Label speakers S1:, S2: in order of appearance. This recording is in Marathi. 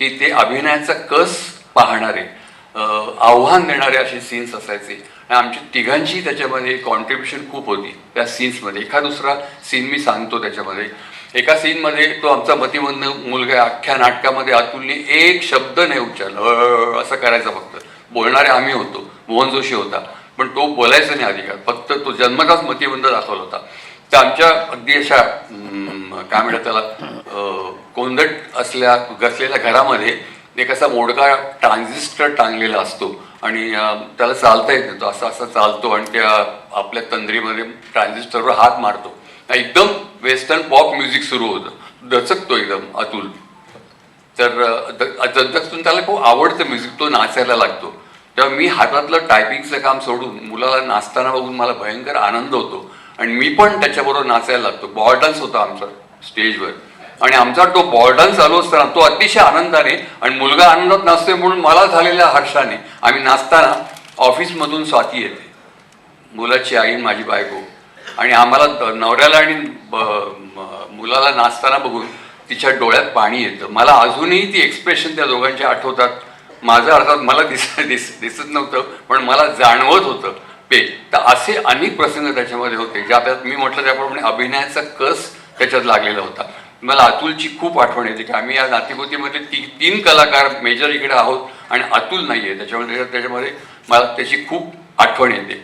S1: की ते अभिनयाचा कस पाहणारे, आव्हान देणारे असे सीन्स असायचे. आणि आमची तिघांची त्याच्यामध्ये कॉन्ट्रीब्युशन खूप होती त्या सीन्समध्ये. एखाद दुसरा सीन मी सांगतो त्याच्यामध्ये. एका सीनमध्ये तो आमचा मतिमंद मुलगा अख्ख्या नाटकामध्ये अतुलने एक शब्द नाही उच्चारला, असं करायचं फक्त. बोलणारे आम्ही होतो, मोहन जोशी होता, पण तो बोलायचा नाही अधिकार, फक्त तो जन्मताच मतिमंद दाखवला होता. तर आमच्या अगदी अशा काय म्हणतात त्याला, कोंदट घसलेल्या घरामध्ये एक असा मोडका ट्रान्झिस्टर टांगलेला असतो आणि त्याला चालता येत नाही. तो असा असा चालतो आणि त्या आपल्या तंद्रीमध्ये ट्रान्झिस्टरवर हात मारतो. एकदम वेस्टर्न पॉप म्युझिक सुरू होतं, दचकतो एकदम अतुल. तर दचकून त्याला खूप आवडतं म्युझिक, तो नाचायला लागतो. तेव्हा मी हातातलं टायपिंगचं काम सोडून मुलाला नाचताना बघून मला भयंकर आनंद होतो आणि मी पण त्याच्याबरोबर नाचायला लागतो. बॉल डान्स होता आमचा स्टेजवर आणि आमचा तो बॉल डान्स चालू असताना तो अतिशय आनंदाने आणि मुलगा आनंदात नाचतोय म्हणून मला झालेल्या हर्षाने आम्ही नाचताना ऑफिसमधून स्वाती येते, मुलाची आई माझी बायको, आणि आम्हाला नवऱ्याला आणि मुलाला नाचताना बघून तिच्या डोळ्यात पाणी येतं. मला अजूनही ती एक्सप्रेशन त्या दोघांची आठवतात. माझं अर्थात मला दिसत नव्हतं, पण मला जाणवत होतं ते. तर असे अनेक प्रसंग त्याच्यामध्ये होते, ज्यात मी म्हटलं त्याप्रमाणे अभिनयाचा कस त्याच्यात लागलेला होता. मला अतुलची खूप आठवण येते की आम्ही या नातीपोतीमध्ये तीन कलाकार मेजर इकडे आहोत आणि अतुल नाही आहे त्याच्यामध्ये मला त्याची खूप आठवण येते.